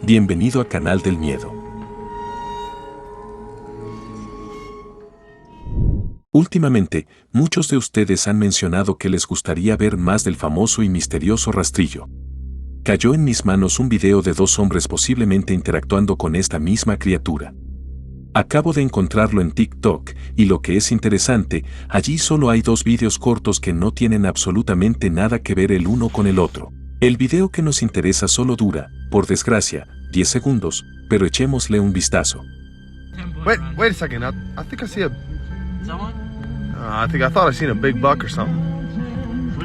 Bienvenido a Canal del Miedo. Últimamente, muchos de ustedes han mencionado que les gustaría ver más del famoso y misterioso rastrillo. Cayó en mis manos un video de dos hombres posiblemente interactuando con esta misma criatura. Acabo de encontrarlo en TikTok, y lo que es interesante, allí solo hay dos vídeos cortos que no tienen absolutamente nada que ver el uno con el otro. El video que nos interesa solo dura, por desgracia, 10 segundos, pero echémosle un vistazo. Wait a second. I think I see a. Someone? I thought I seen a big buck or something.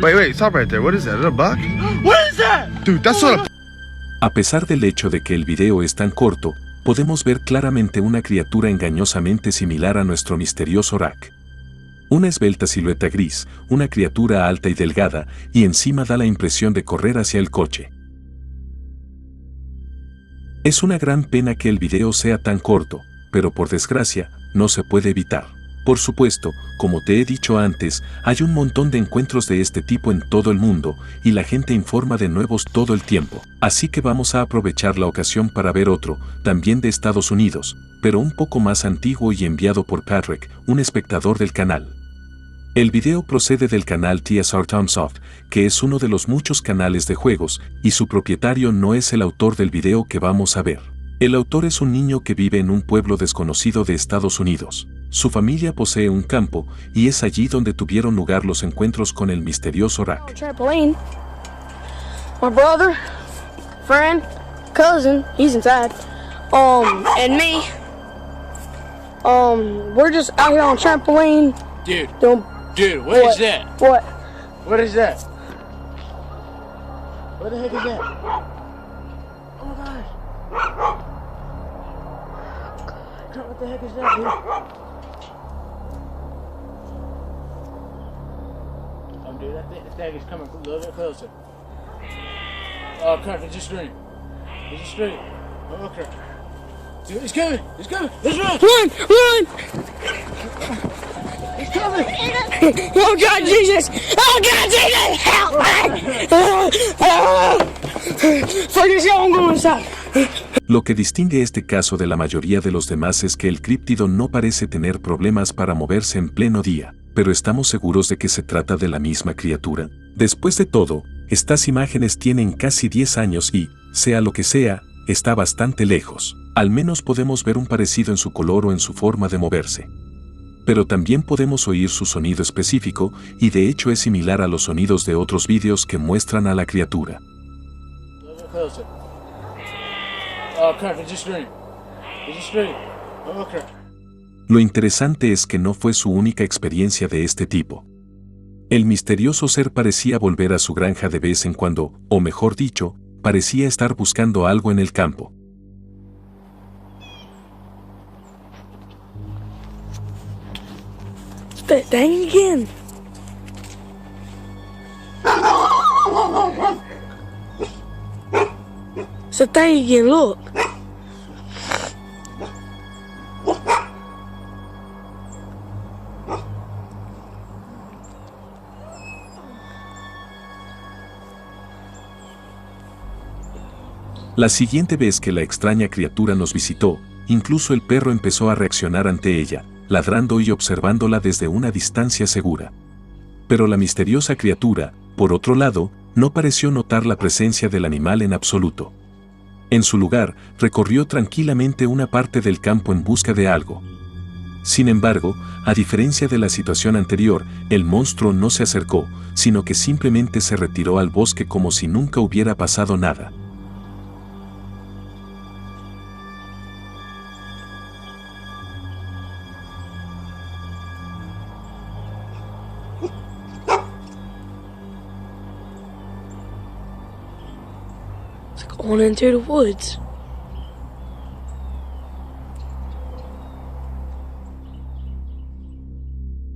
Wait, stop right there. What is that? Is that a buck? What is that? Dude, that's not a. A pesar del hecho de que el video es tan corto, podemos ver claramente una criatura engañosamente similar a nuestro misterioso Rack. Una esbelta silueta gris, una criatura alta y delgada, y encima da la impresión de correr hacia el coche. Es una gran pena que el video sea tan corto, pero por desgracia, no se puede evitar. Por supuesto, como te he dicho antes, hay un montón de encuentros de este tipo en todo el mundo, y la gente informa de nuevos todo el tiempo. Así que vamos a aprovechar la ocasión para ver otro, también de Estados Unidos, pero un poco más antiguo y enviado por Patrick, un espectador del canal. El video procede del canal TSR Tomsoft, que es uno de los muchos canales de juegos, y su propietario no es el autor del video que vamos a ver. El autor es un niño que vive en un pueblo desconocido de Estados Unidos. Su familia posee un campo, y es allí donde tuvieron lugar los encuentros con el misterioso Rack. Trampoline. My brother, friend, cousin, he's inside. And me. We're just out here on trampoline. Dude, what is that? What? What is that? What the heck is that? Oh my gosh. What the heck is that, dude? Dude, that thing is coming a little bit closer. Oh crap, it's just screaming. It's just screaming. Oh crap. Dude, it's coming! It's coming! Let's run! Run! It's coming! Oh God, Jesus! Oh God, Jesus! Help me! Fuck yo, I'm going inside. Lo que distingue este caso de la mayoría de los demás es que el críptido no parece tener problemas para moverse en pleno día, pero ¿estamos seguros de que se trata de la misma criatura? Después de todo, estas imágenes tienen casi 10 años y, sea lo que sea, está bastante lejos. Al menos podemos ver un parecido en su color o en su forma de moverse. Pero también podemos oír su sonido específico, y de hecho es similar a los sonidos de otros vídeos que muestran a la criatura. Oh crap, it's just screaming. It's just screaming. Oh crap. Lo interesante es que no fue su única experiencia de este tipo. El misterioso ser parecía volver a su granja de vez en cuando, o mejor dicho, parecía estar buscando algo en el campo. That thing again. It's a thing again, look. La siguiente vez que la extraña criatura nos visitó, incluso el perro empezó a reaccionar ante ella, ladrando y observándola desde una distancia segura. Pero la misteriosa criatura, por otro lado, no pareció notar la presencia del animal en absoluto. En su lugar, recorrió tranquilamente una parte del campo en busca de algo. Sin embargo, a diferencia de la situación anterior, el monstruo no se acercó, sino que simplemente se retiró al bosque como si nunca hubiera pasado nada. Going into the woods.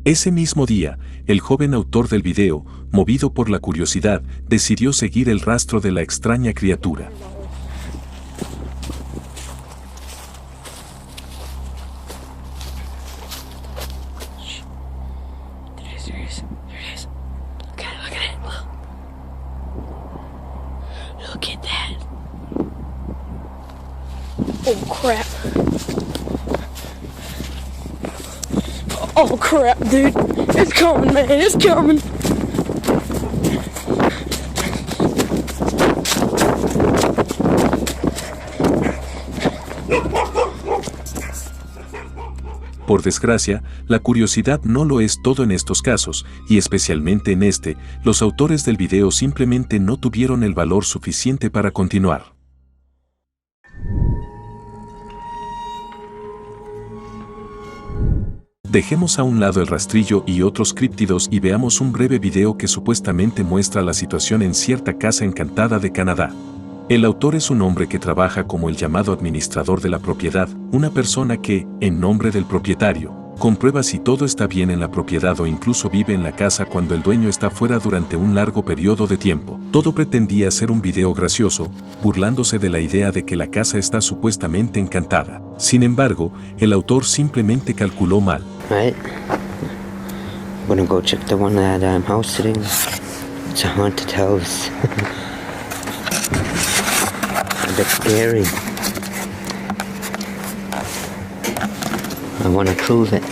Ese mismo día, el joven autor del video, movido por la curiosidad, decidió seguir el rastro de la extraña criatura. There it is. Look at it. Look at that. Oh crap. Oh crap, dude. It's coming, man. It's coming. Por desgracia, la curiosidad no lo es todo en estos casos, y especialmente en este, los autores del video simplemente no tuvieron el valor suficiente para continuar. Dejemos a un lado el rastrillo y otros críptidos y veamos un breve video que supuestamente muestra la situación en cierta casa encantada de Canadá. El autor es un hombre que trabaja como el llamado administrador de la propiedad, una persona que, en nombre del propietario, comprueba si todo está bien en la propiedad o incluso vive en la casa cuando el dueño está fuera durante un largo periodo de tiempo. Todo pretendía ser un video gracioso, burlándose de la idea de que la casa está supuestamente encantada. Sin embargo, el autor simplemente calculó mal. Right. I'm gonna go check the one at house today. It's a haunted house. A bit scary. I wanna prove it.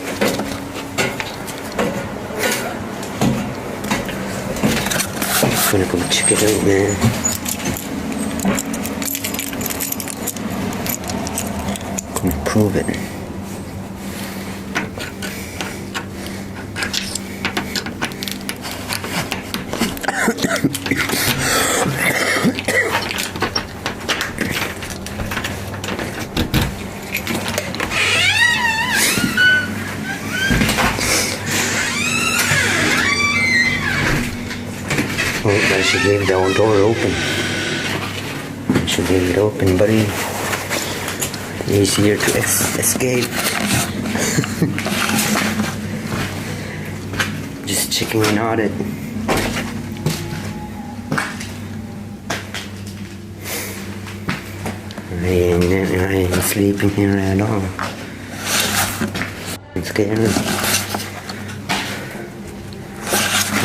I'm gonna go check it out, man. Gonna prove it. Oh, I should leave the door open. I should leave it open, buddy. Easier to escape. Just checking out it. I ain't sleeping here at all. I'm scared.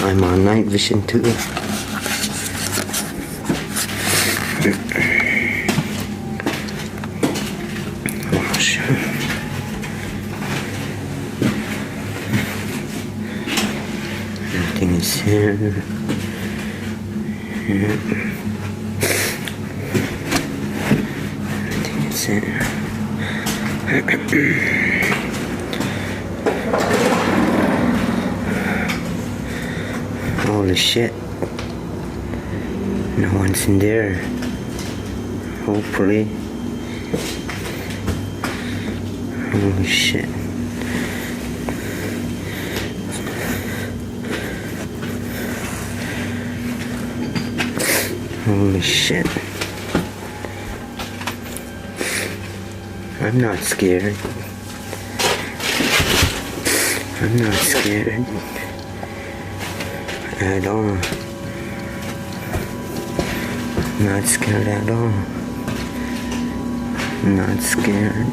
I'm on night vision too. Oh, sure. Everything is here. Everything is here. Holy shit. No one's in there. Hopefully. Holy shit. Holy shit. I'm not scared. I'm not scared at all. I'm not scared at all. I'm not scared.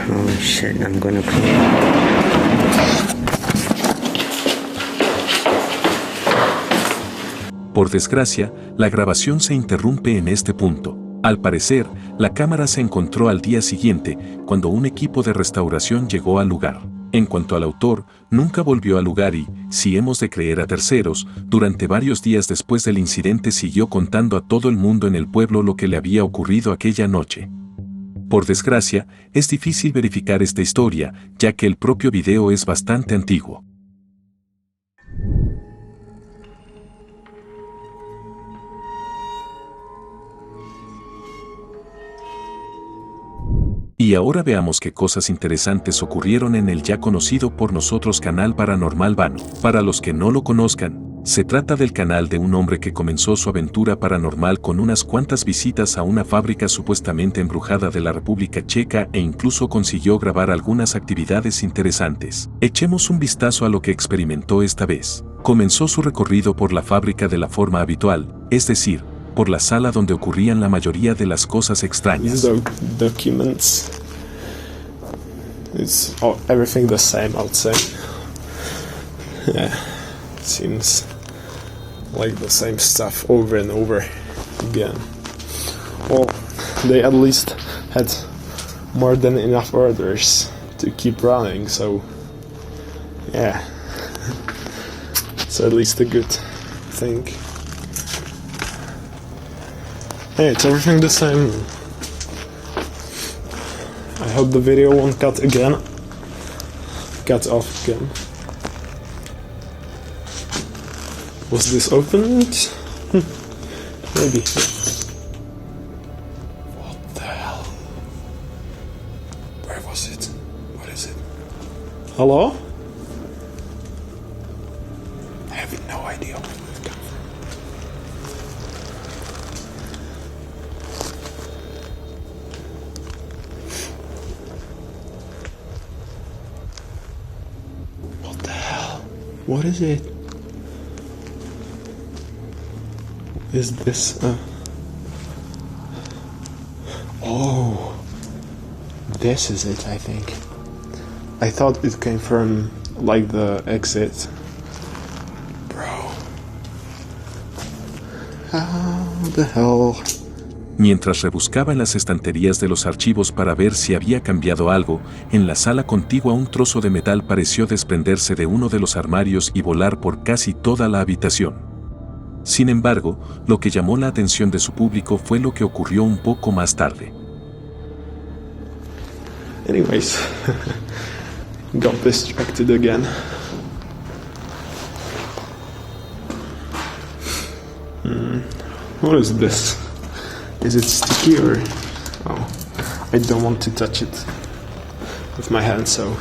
Holy shit, I'm gonna cry. Por desgracia, la grabación se interrumpe en este punto. Al parecer, la cámara se encontró al día siguiente, cuando un equipo de restauración llegó al lugar. En cuanto al autor, nunca volvió al lugar y, si hemos de creer a terceros, durante varios días después del incidente siguió contando a todo el mundo en el pueblo lo que le había ocurrido aquella noche. Por desgracia, es difícil verificar esta historia, ya que el propio video es bastante antiguo. Y ahora veamos qué cosas interesantes ocurrieron en el ya conocido por nosotros canal Paranormal Vano. Para los que no lo conozcan, se trata del canal de un hombre que comenzó su aventura paranormal con unas cuantas visitas a una fábrica supuestamente embrujada de la República Checa e incluso consiguió grabar algunas actividades interesantes. Echemos un vistazo a lo que experimentó esta vez. Comenzó su recorrido por la fábrica de la forma habitual, es decir, por la sala donde ocurrían la mayoría de las cosas extrañas. Documents. It's everything the same, I would say. Yeah, seems like the same stuff over and over again. Well, they at least had more than enough orders to keep running, so yeah. It's at least a good thing. Hey, it's everything the same. I hope the video won't cut off again. Was this opened? Maybe. What the hell? Where was it? What is it? Hello? I have no idea where we've come from. What the hell? What is it? Is this Oh, this is it, I think. I thought it came from, like, the exit. Bro. How the hell? Mientras rebuscaba en las estanterías de los archivos para ver si había cambiado algo, en la sala contigua un trozo de metal pareció desprenderse de uno de los armarios y volar por casi toda la habitación. Sin embargo, lo que llamó la atención de su público fue lo que ocurrió un poco más tarde. Anyways, got distracted again. What is this? Is it sticky or... Oh, I don't want to touch it with my hand, so...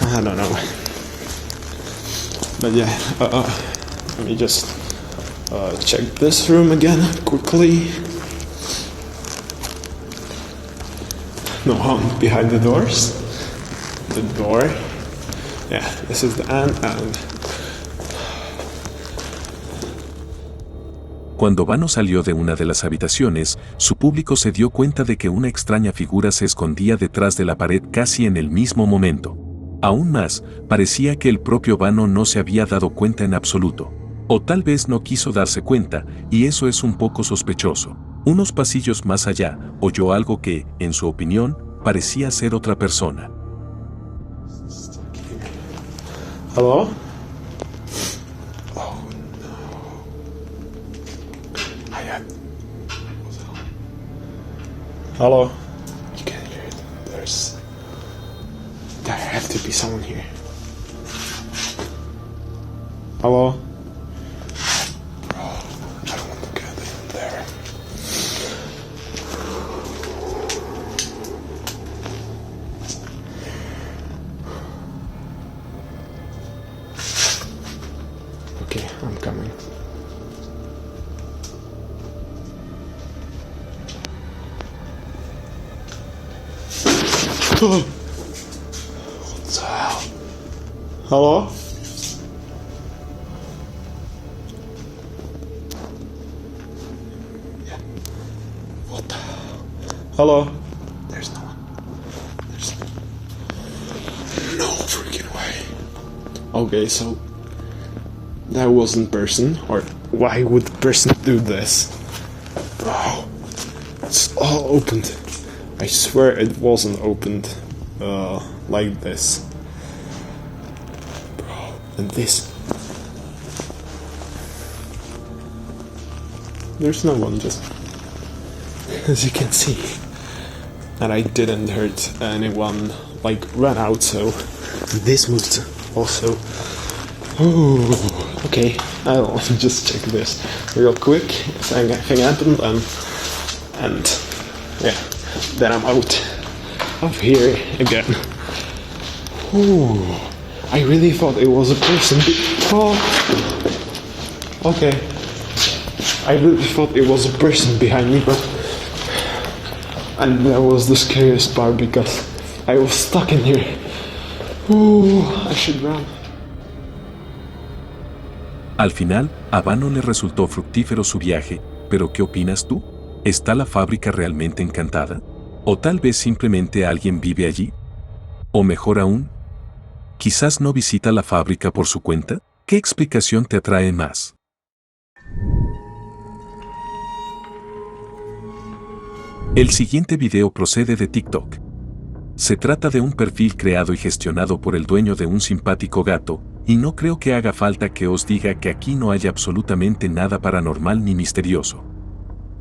I don't know. But yeah, let me just check this room again quickly. No one behind the doors. The door. Yeah, this is the end and... Cuando Vano salió de una de las habitaciones, su público se dio cuenta de que una extraña figura se escondía detrás de la pared casi en el mismo momento. Aún más, parecía que el propio Vano no se había dado cuenta en absoluto. O tal vez no quiso darse cuenta, y eso es un poco sospechoso. Unos pasillos más allá, oyó algo que, en su opinión, parecía ser otra persona. Hello? Oh no. Hello? You can hear it. There has to be someone here. Hello? Bro, I don't want to get in there. Okay, I'm coming. What the hell? Hello? Yeah. What the hell? Hello? There's no one. There's no freaking way. Okay, so that wasn't person, or why would the person do this? Oh, it's all opened. I swear it wasn't opened like this. Bro, and this. There's no one, just as you can see. And I didn't hurt anyone, like ran out, so this moved also. Ooh, okay, I'll just check this real quick if anything happened, and yeah. Then I'm out of here again. Ooh, I really thought it was a person. Oh, okay. I really thought it was a person behind me, but... And that was the scariest part because I was stuck in here. Ooh, I should run. Al final, a Vano le resultó fructífero su viaje, pero ¿qué opinas tú? ¿Está la fábrica realmente encantada? ¿O tal vez simplemente alguien vive allí? ¿O mejor aún, quizás no visita la fábrica por su cuenta? ¿Qué explicación te atrae más? El siguiente video procede de TikTok. Se trata de un perfil creado y gestionado por el dueño de un simpático gato, y no creo que haga falta que os diga que aquí no hay absolutamente nada paranormal ni misterioso.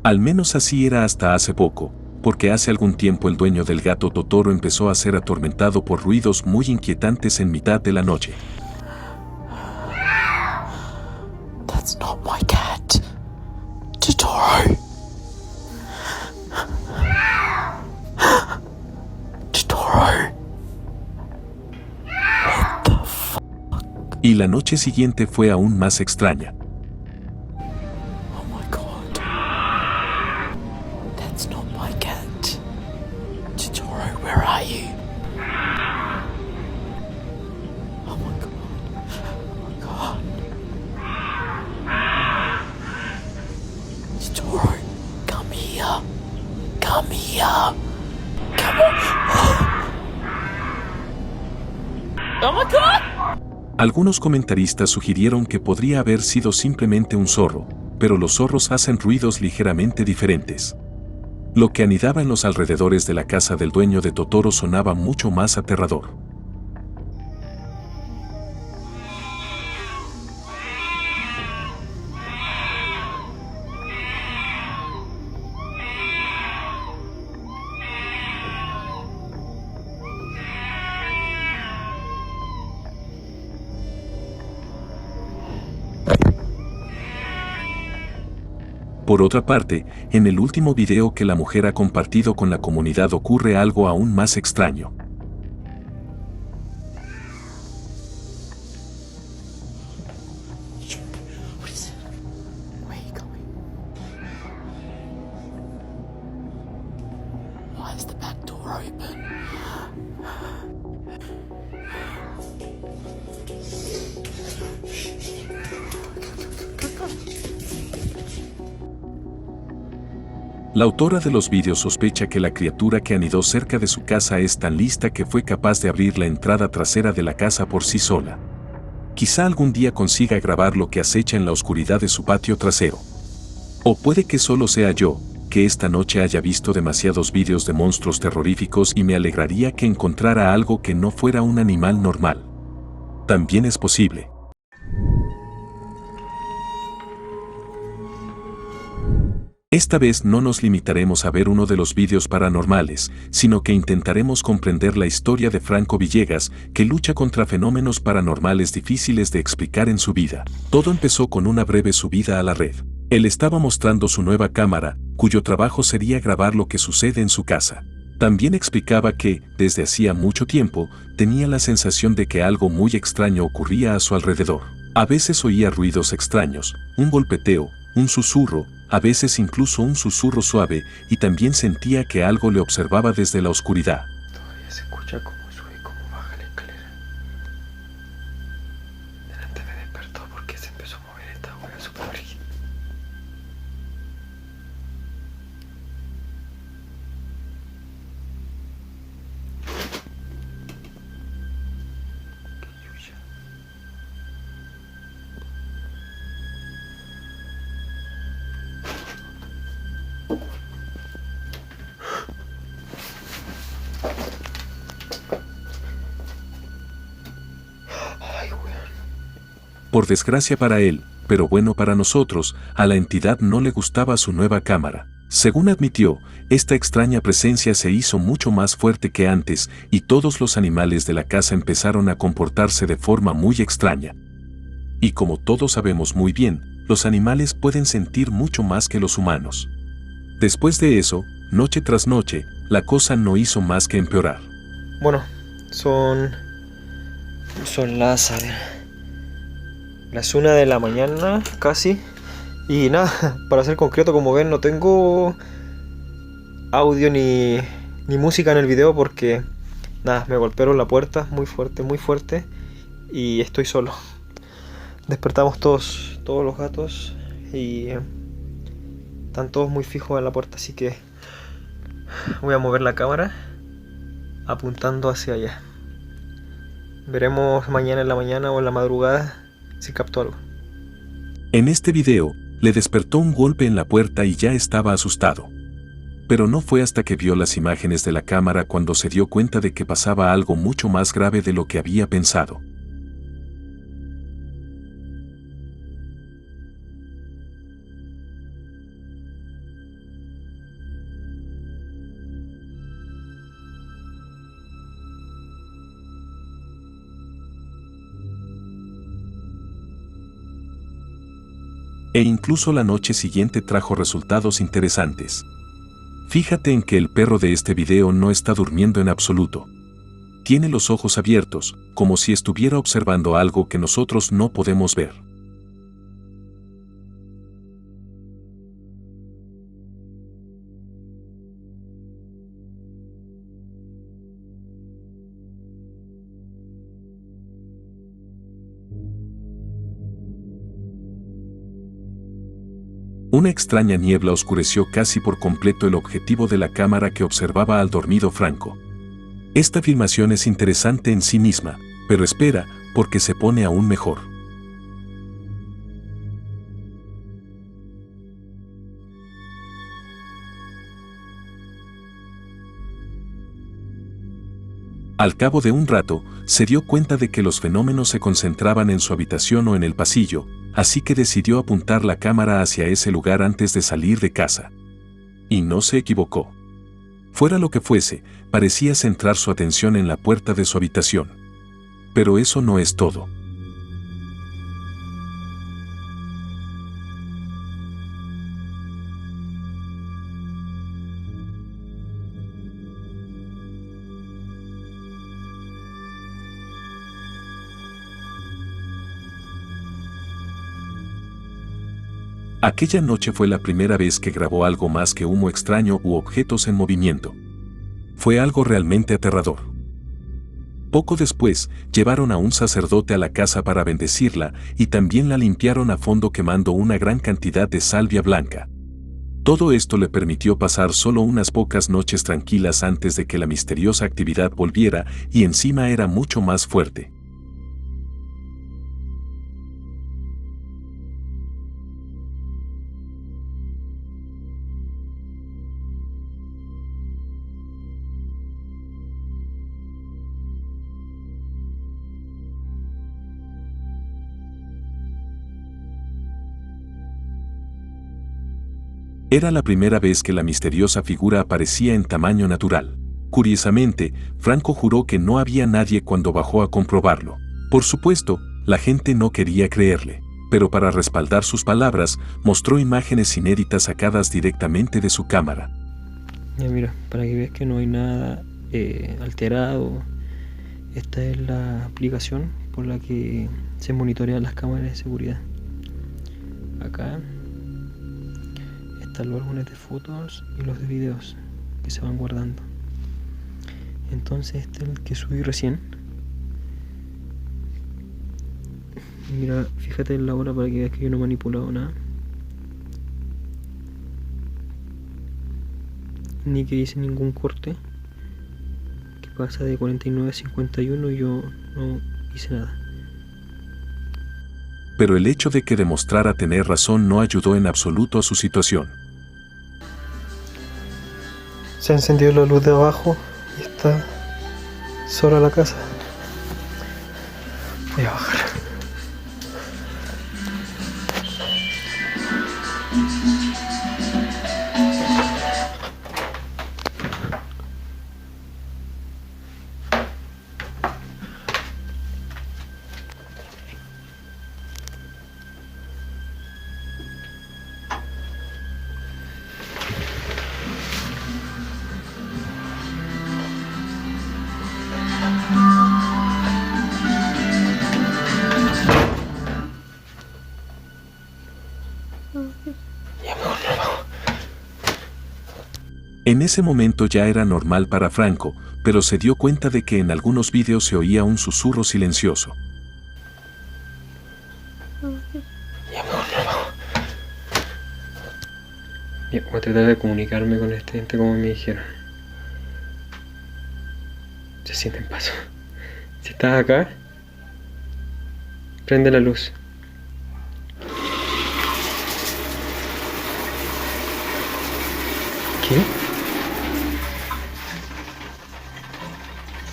Al menos así era hasta hace poco, porque hace algún tiempo el dueño del gato Totoro empezó a ser atormentado por ruidos muy inquietantes en mitad de la noche. That's not my cat. Totoro. Totoro. Y la noche siguiente fue aún más extraña. Oh my god. That's not my cat. Totoro, where are you? Oh my god. Oh my god. Totoro, come here. Come here. Come on. Oh my god! Algunos comentaristas sugirieron que podría haber sido simplemente un zorro, pero los zorros hacen ruidos ligeramente diferentes. Lo que anidaba en los alrededores de la casa del dueño de Totoro sonaba mucho más aterrador. Por otra parte, en el último video que la mujer ha compartido con la comunidad ocurre algo aún más extraño. Where are you going? Why is the back door open? La autora de los vídeos sospecha que la criatura que anidó cerca de su casa es tan lista que fue capaz de abrir la entrada trasera de la casa por sí sola. Quizá algún día consiga grabar lo que acecha en la oscuridad de su patio trasero. O puede que solo sea yo, que esta noche haya visto demasiados vídeos de monstruos terroríficos y me alegraría que encontrara algo que no fuera un animal normal. También es posible. Esta vez no nos limitaremos a ver uno de los vídeos paranormales, sino que intentaremos comprender la historia de Franco Villegas, que lucha contra fenómenos paranormales difíciles de explicar en su vida. Todo empezó con una breve subida a la red. Él estaba mostrando su nueva cámara, cuyo trabajo sería grabar lo que sucede en su casa. También explicaba que, desde hacía mucho tiempo, tenía la sensación de que algo muy extraño ocurría a su alrededor. A veces oía ruidos extraños, un golpeteo, un susurro, a veces incluso un susurro suave, y también sentía que algo le observaba desde la oscuridad. Todavía se escucha cómo sube y cómo baja la escalera. Delante me despertó porque se empezó a mover esta hueá súper rígida. Qué yuya. Por desgracia para él, pero bueno para nosotros, a la entidad no le gustaba su nueva cámara. Según admitió, esta extraña presencia se hizo mucho más fuerte que antes y todos los animales de la casa empezaron a comportarse de forma muy extraña. Y como todos sabemos muy bien, los animales pueden sentir mucho más que los humanos. Después de eso, noche tras noche, la cosa no hizo más que empeorar. Bueno, son las 1 de la mañana casi. Y nada, para ser concreto, como ven, no tengo audio ni música en el video porque nada, me golpearon la puerta muy fuerte y estoy solo. Despertamos todos los gatos y están todos muy fijos en la puerta, así que voy a mover la cámara apuntando hacia allá. Veremos mañana en la mañana o en la madrugada si capto algo. En este video, le despertó un golpe en la puerta y ya estaba asustado. Pero no fue hasta que vio las imágenes de la cámara cuando se dio cuenta de que pasaba algo mucho más grave de lo que había pensado. E incluso la noche siguiente trajo resultados interesantes. Fíjate en que el perro de este video no está durmiendo en absoluto. Tiene los ojos abiertos, como si estuviera observando algo que nosotros no podemos ver. Una extraña niebla oscureció casi por completo el objetivo de la cámara que observaba al dormido Franco. Esta filmación es interesante en sí misma, pero espera, porque se pone aún mejor. Al cabo de un rato, se dio cuenta de que los fenómenos se concentraban en su habitación o en el pasillo, así que decidió apuntar la cámara hacia ese lugar antes de salir de casa. Y no se equivocó. Fuera lo que fuese, parecía centrar su atención en la puerta de su habitación. Pero eso no es todo. Aquella noche fue la primera vez que grabó algo más que humo extraño u objetos en movimiento. Fue algo realmente aterrador. Poco después, llevaron a un sacerdote a la casa para bendecirla y también la limpiaron a fondo quemando una gran cantidad de salvia blanca. Todo esto le permitió pasar solo unas pocas noches tranquilas antes de que la misteriosa actividad volviera y encima era mucho más fuerte. Era la primera vez que la misteriosa figura aparecía en tamaño natural. Curiosamente, Franco juró que no había nadie cuando bajó a comprobarlo. Por supuesto, la gente no quería creerle, pero para respaldar sus palabras, mostró imágenes inéditas sacadas directamente de su cámara. Ya mira, para que veas que no hay nada alterado, esta es la aplicación por la que se monitorean las cámaras de seguridad. Acá los álbumes de fotos y los de videos que se van guardando. Entonces este es el que subí recién. Mira, fíjate en la hora para que veas que yo no he manipulado nada, ni que hice ningún corte, que pasa de 49 a 51 y yo no hice nada. Pero el hecho de que demostrara tener razón no ayudó en absoluto a su situación. Se ha encendido la luz de abajo y está sola la casa. Voy a bajar. En ese momento ya era normal para Franco, pero se dio cuenta de que en algunos vídeos se oía un susurro silencioso. Bien, voy a tratar de comunicarme con este ente como me dijeron. Se sienten pasos. Si estás acá, prende la luz. ¿Qué?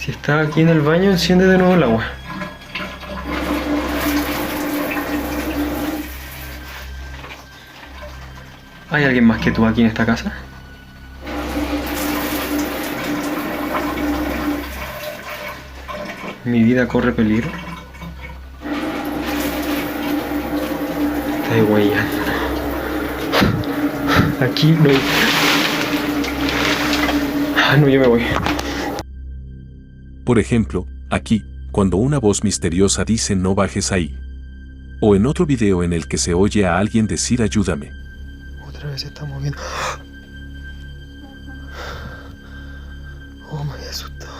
Si está aquí en el baño, enciende de nuevo el agua. ¿Hay alguien más que tú aquí en esta casa? Mi vida corre peligro. Está guayando. Aquí no hay... Ah, no, yo me voy. Por ejemplo, aquí, cuando una voz misteriosa dice no bajes ahí. O en otro video en el que se oye a alguien decir ayúdame. Otra vez se está moviendo. Oh, me había asustado.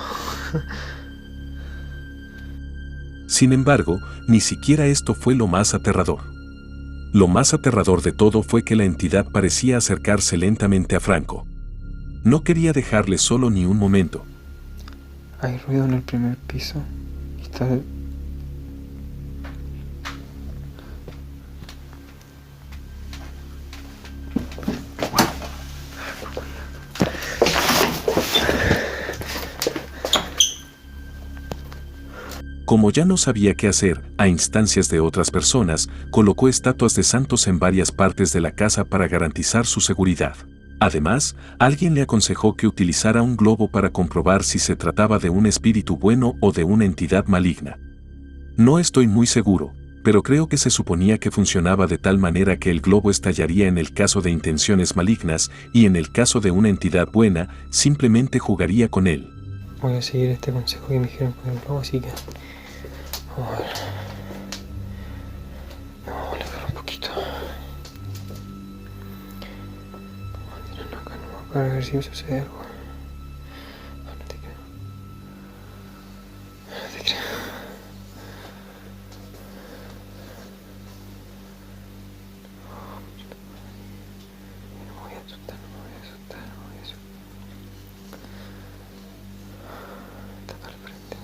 Sin embargo, ni siquiera esto fue lo más aterrador. Lo más aterrador de todo fue que la entidad parecía acercarse lentamente a Franco. No quería dejarle solo ni un momento. Hay ruido en el primer piso. Está... Como ya no sabía qué hacer, a instancias de otras personas, colocó estatuas de santos en varias partes de la casa para garantizar su seguridad. Además, alguien le aconsejó que utilizara un globo para comprobar si se trataba de un espíritu bueno o de una entidad maligna. No estoy muy seguro, pero creo que se suponía que funcionaba de tal manera que el globo estallaría en el caso de intenciones malignas y en el caso de una entidad buena, simplemente jugaría con él. Voy a seguir este consejo que me dijeron con el globo, así que... Vamos a ver. No, le agarro un poquito. Vamos a tirarlo acá nomás para ver si sucede algo. No, no te creo. No te creo. No me voy a asustar, no me voy a asustar, no me voy a asustar. Está acá al frente.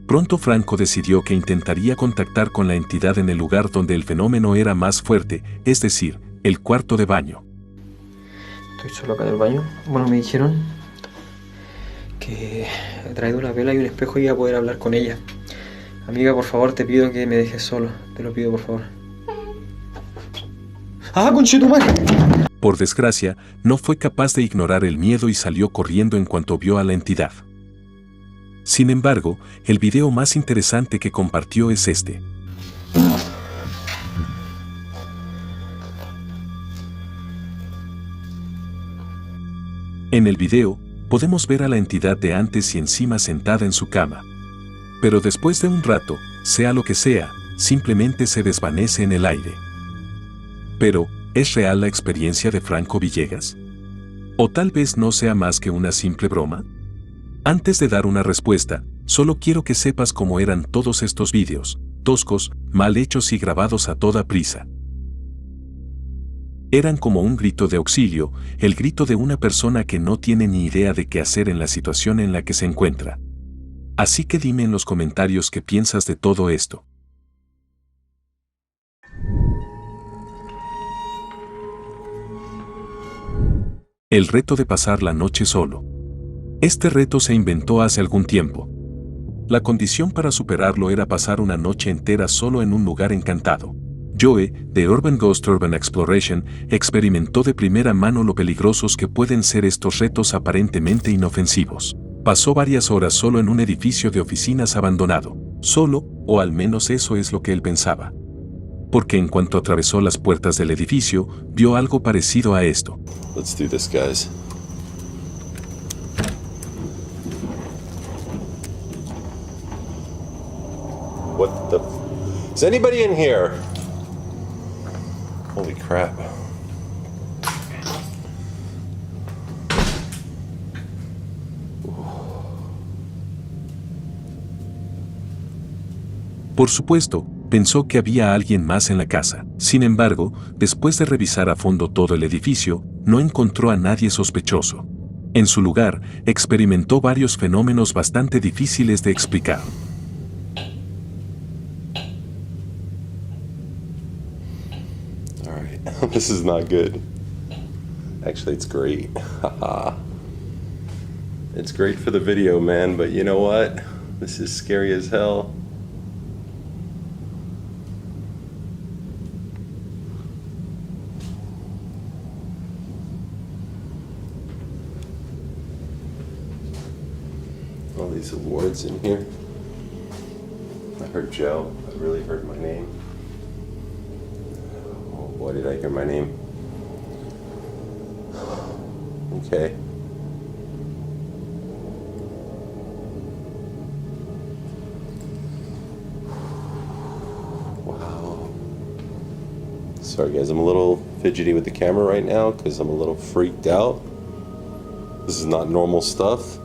Pronto Franco decidió que intentaría contactar con la entidad en el lugar donde el fenómeno era más fuerte, es decir, el cuarto de baño. Estoy solo acá en el baño. Bueno, me dijeron que he traído una vela y un espejo y iba a poder hablar con ella. Amiga, por favor, te pido que me dejes solo. Te lo pido, por favor. ¡Ah, conchetumare! Por desgracia, no fue capaz de ignorar el miedo y salió corriendo en cuanto vio a la entidad. Sin embargo, el video más interesante que compartió es este. En el video, podemos ver a la entidad de antes y encima sentada en su cama. Pero después de un rato, sea lo que sea, simplemente se desvanece en el aire. Pero, ¿es real la experiencia de Franco Villegas? ¿O tal vez no sea más que una simple broma? Antes de dar una respuesta, solo quiero que sepas cómo eran todos estos vídeos, toscos, mal hechos y grabados a toda prisa. Eran como un grito de auxilio, el grito de una persona que no tiene ni idea de qué hacer en la situación en la que se encuentra. Así que dime en los comentarios qué piensas de todo esto. El reto de pasar la noche solo. Este reto se inventó hace algún tiempo. La condición para superarlo era pasar una noche entera solo en un lugar encantado. Joe, de Urban Ghost Urban Exploration, experimentó de primera mano lo peligrosos que pueden ser estos retos aparentemente inofensivos. Pasó varias horas solo en un edificio de oficinas abandonado. Solo, o al menos eso es lo que él pensaba. Porque en cuanto atravesó las puertas del edificio, vio algo parecido a esto. Let's do this, guys. What the... Is anybody in here? Holy crap. Por supuesto, pensó que había alguien más en la casa. Sin embargo, después de revisar a fondo todo el edificio, no encontró a nadie sospechoso. En su lugar, experimentó varios fenómenos bastante difíciles de explicar. All right, this is not good. Actually, it's great. It's great for the video, man, but you know what? This is scary as hell. All these awards in here. I heard Joe. I really heard my name. Oh boy, did I hear my name. Okay. Wow. Sorry guys, I'm a little fidgety with the camera right now because I'm a little freaked out. This is not normal stuff.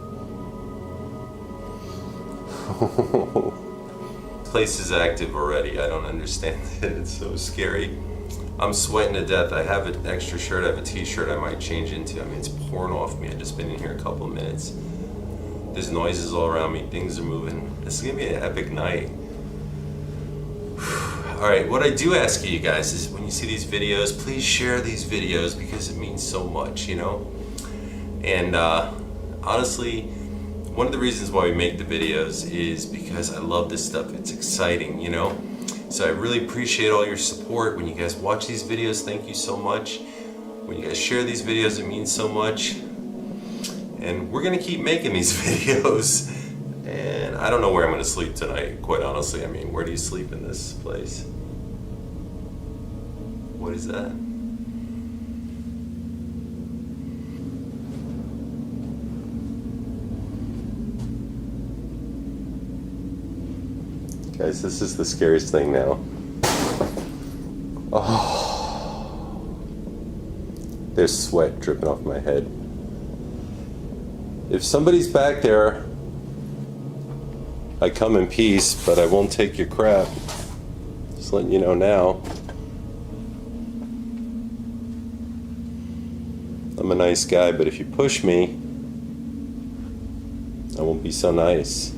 This place is active already. I don't understand it. It's so scary. I'm sweating to death. I have an extra shirt. I have a t-shirt I might change into. I mean, it's pouring off me. I've just been in here a couple of minutes. There's noises all around me. Things are moving. This is gonna be an epic night. All right, what I do ask you guys is when you see these videos, please share these videos because it means so much, you know? And honestly, one of the reasons why we make the videos is because I love this stuff. It's exciting, you know? So I really appreciate all your support. When you guys watch these videos, thank you so much. When you guys share these videos, it means so much. And we're gonna keep making these videos. And I don't know where I'm gonna sleep tonight, quite honestly. I mean, where do you sleep in this place? What is that? Guys, this is the scariest thing now. Oh, there's sweat dripping off my head. If somebody's back there, I come in peace, but I won't take your crap. Just letting you know now. I'm a nice guy, but if you push me, I won't be so nice.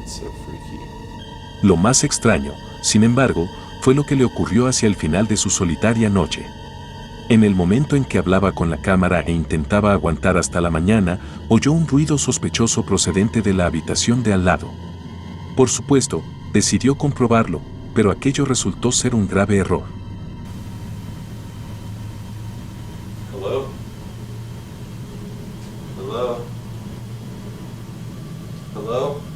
So freaky. Lo más extraño, sin embargo, fue lo que le ocurrió hacia el final de su solitaria noche. En el momento en que hablaba con la cámara e intentaba aguantar hasta la mañana, oyó un ruido sospechoso procedente de la habitación de al lado. Por supuesto, decidió comprobarlo, pero aquello resultó ser un grave error. Hello? Hello? Hello?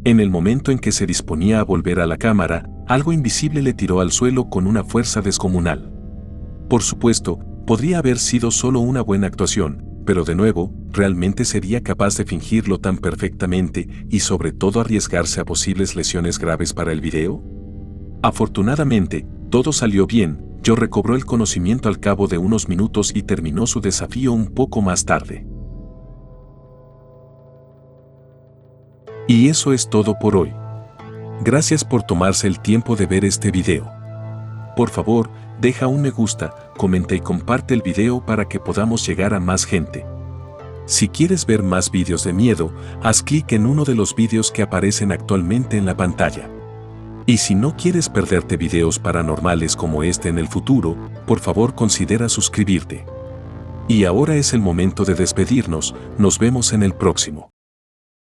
En el momento en que se disponía a volver a la cámara, algo invisible le tiró al suelo con una fuerza descomunal. Por supuesto, podría haber sido solo una buena actuación, pero de nuevo, ¿realmente sería capaz de fingirlo tan perfectamente y sobre todo arriesgarse a posibles lesiones graves para el video? Afortunadamente, todo salió bien. Joe recobró el conocimiento al cabo de unos minutos y terminó su desafío un poco más tarde. Y eso es todo por hoy. Gracias por tomarse el tiempo de ver este video. Por favor, deja un me gusta, comenta y comparte el video para que podamos llegar a más gente. Si quieres ver más vídeos de miedo, haz clic en uno de los vídeos que aparecen actualmente en la pantalla. Y si no quieres perderte videos paranormales como este en el futuro, por favor considera suscribirte. Y ahora es el momento de despedirnos, nos vemos en el próximo.